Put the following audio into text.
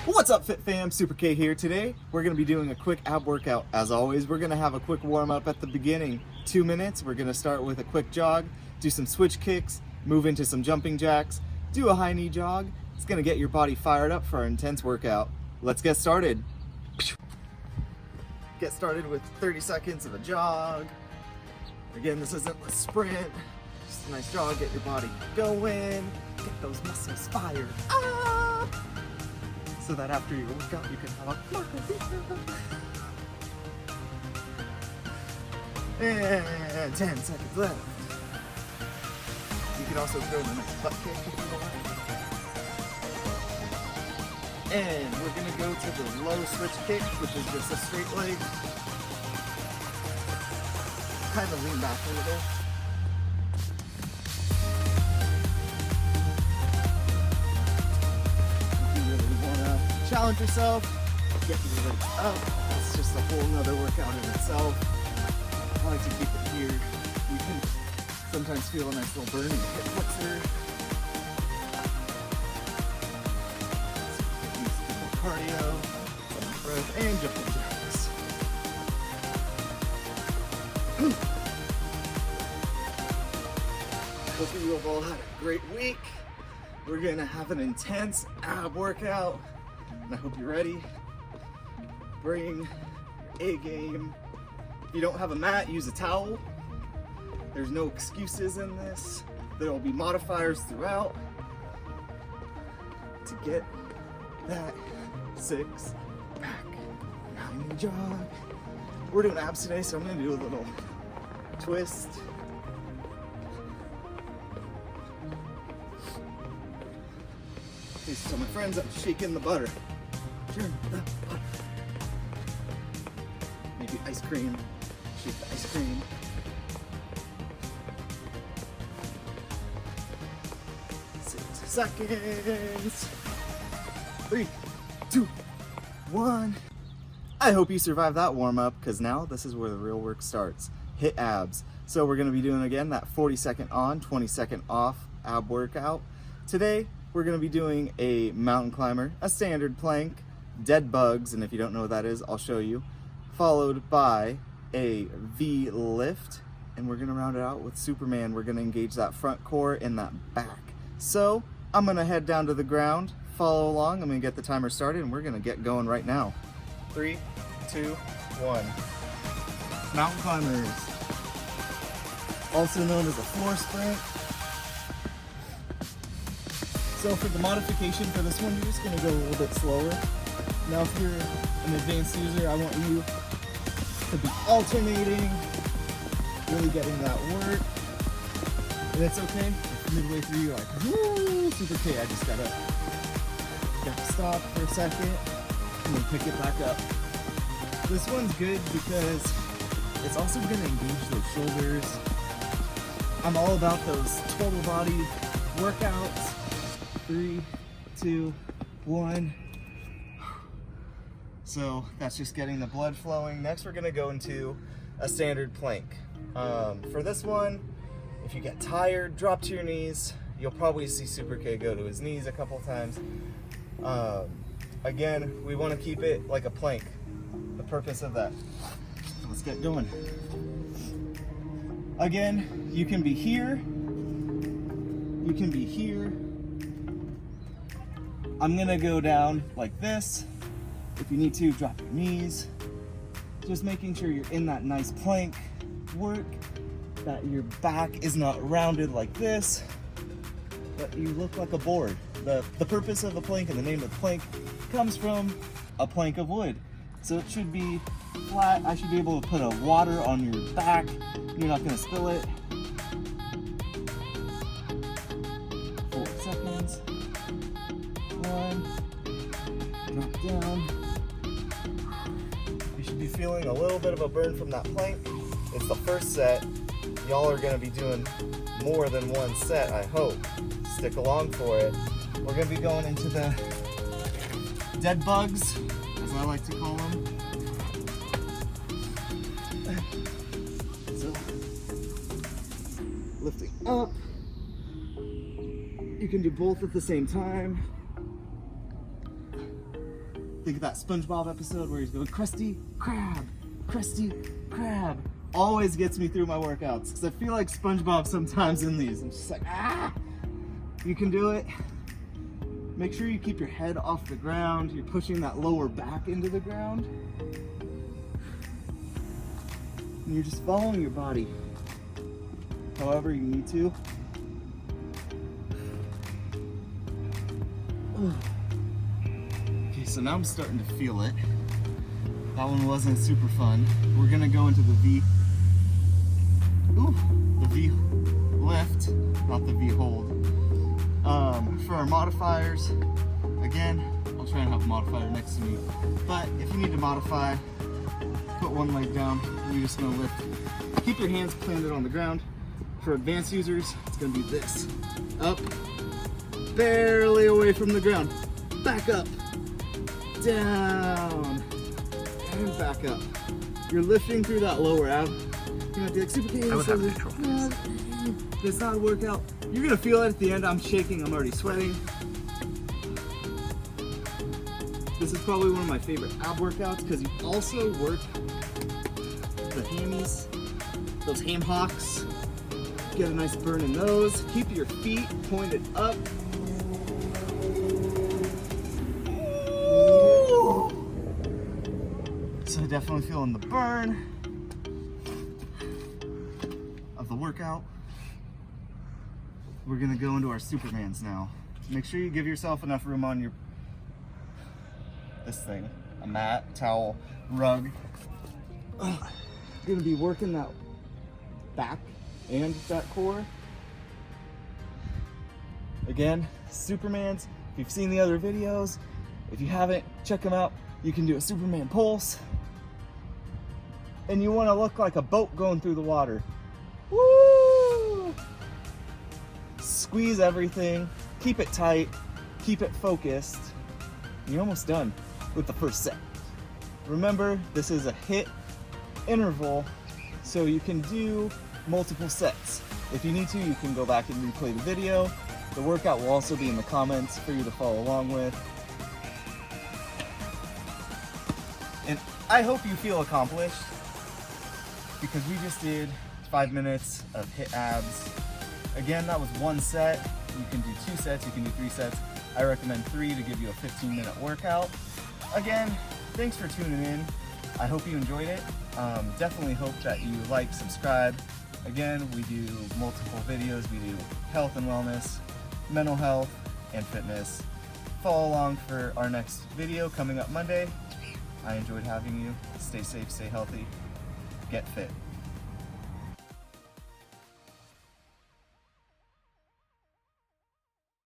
What's up, Fit Fam? Super K here. Today we're going to be doing a quick ab workout. As always, we're going to have a quick warm up at the beginning, 2 minutes. We're going to start with a quick jog, do some switch kicks, move into some jumping jacks, do a high knee jog. It's going to get your body fired up for our intense workout. Let's get started. Get started with 30 seconds of a jog. Again, this isn't a sprint, just a nice jog. Get your body going, get those muscles fired up, so that after your workout you can have a margarita. And 10 seconds left. You can also throw in a nice butt kick if you want. And we're gonna go to the low switch kick, which is just a straight leg. Kind of lean back a little. Challenge yourself, get your legs up. It's just a whole nother workout in itself. I like to keep it here. You can sometimes feel a nice little burn in the hip flexor. Cardio, breath, and jumping jacks. Hope you have all had a great week. We're gonna have an intense ab workout. And I hope you're ready. Bring A game. If you don't have a mat, use a towel. There's no excuses in this. There will be modifiers throughout to get that 6 pack. Now I'm gonna jog. We're doing abs today, so I'm gonna do a little twist. Please tell my friends I'm shaking the butter. Maybe ice cream. Shake the ice cream. Seconds. 3, 2, 1. I hope you survived that warm up, because now this is where the real work starts. Hit abs. So we're going to be doing again that 40-second on, 20-second off ab workout. Today we're going to be doing a mountain climber, a standard plank, dead bugs, and if you don't know what that is, I'll show you, followed by a V lift, and we're gonna round it out with Superman. We're gonna engage that front core and that back. So I'm gonna head down to the ground, follow along. I'm gonna get the timer started, and we're gonna get going right now. 3, 2, 1. Mountain climbers, also known as a floor sprint. So for the modification for this one, you're just gonna go a little bit slower. Now if you're an advanced user, I want you to be alternating, really getting that work. And it's okay if midway through you're like, woo, super K, I just gotta stop for a second and then pick it back up. This one's good because it's also gonna engage those shoulders. I'm all about those total body workouts. 3, 2, 1. So that's just getting the blood flowing. Next we're gonna go into a standard plank. For this one, if you get tired, drop to your knees. You'll probably see Super K go to his knees a couple times. Again, we wanna keep it like a plank. The purpose of that. Let's get going. Again, you can be here. You can be here. I'm gonna go down like this. If you need to, drop your knees. Just making sure you're in that nice plank work, that your back is not rounded like this, but you look like a board. The purpose of a plank and the name of the plank comes from a plank of wood. So it should be flat. I should be able to put a water on your back. You're not gonna spill it. 4 seconds. 1. Drop down. You should be feeling a little bit of a burn from that plank. It's the first set. Y'all are gonna be doing more than one set, I hope. Stick along for it. We're gonna be going into the dead bugs, as I like to call them. So lifting up. You can do both at the same time. Think of that SpongeBob episode where he's going, Krusty Krab, Krusty Krab. Always gets me through my workouts because I feel like SpongeBob sometimes in these. I'm just like, ah! You can do it. Make sure you keep your head off the ground. You're pushing that lower back into the ground. And you're just following your body however you need to. Okay, so now I'm starting to feel it. That one wasn't super fun. We're gonna go into the V. Ooh, the V lift, not the V hold. For our modifiers, again, I'll try and have a modifier next to me. But if you need to modify, put one leg down, and you're just gonna lift. Keep your hands planted on the ground. For advanced users, it's gonna be this. Up, barely away from the ground. Back up, down, and back up. You're lifting through that lower ab. You're gonna be like, super K. I would have neutral. It's not a workout. You're gonna feel it at the end. I'm shaking, I'm already sweating. This is probably one of my favorite ab workouts because you also work the hammies, those ham hocks. Get a nice burn in those. Keep your feet pointed up. So definitely feeling the burn of the workout. We're gonna go into our Supermans now. Make sure you give yourself enough room on your, this thing, a mat, towel, rug. You're gonna be working that back and that core. Again, Supermans, if you've seen the other videos, if you haven't, check them out. You can do a Superman pulse. And you wanna look like a boat going through the water. Woo! Squeeze everything, keep it tight, keep it focused. You're almost done with the first set. Remember, this is a HIIT interval, so you can do multiple sets. If you need to, you can go back and replay the video. The workout will also be in the comments for you to follow along with. And I hope you feel accomplished because we just did 5 minutes of HIIT abs. Again, that was one set. You can do 2 sets, you can do 3 sets. I recommend 3 to give you a 15-minute workout. Again, thanks for tuning in. I hope you enjoyed it. Definitely hope that you like, subscribe. Again, we do multiple videos. We do health and wellness, mental health, and fitness. Follow along for our next video coming up Monday. I enjoyed having you. Stay safe, stay healthy, get fit.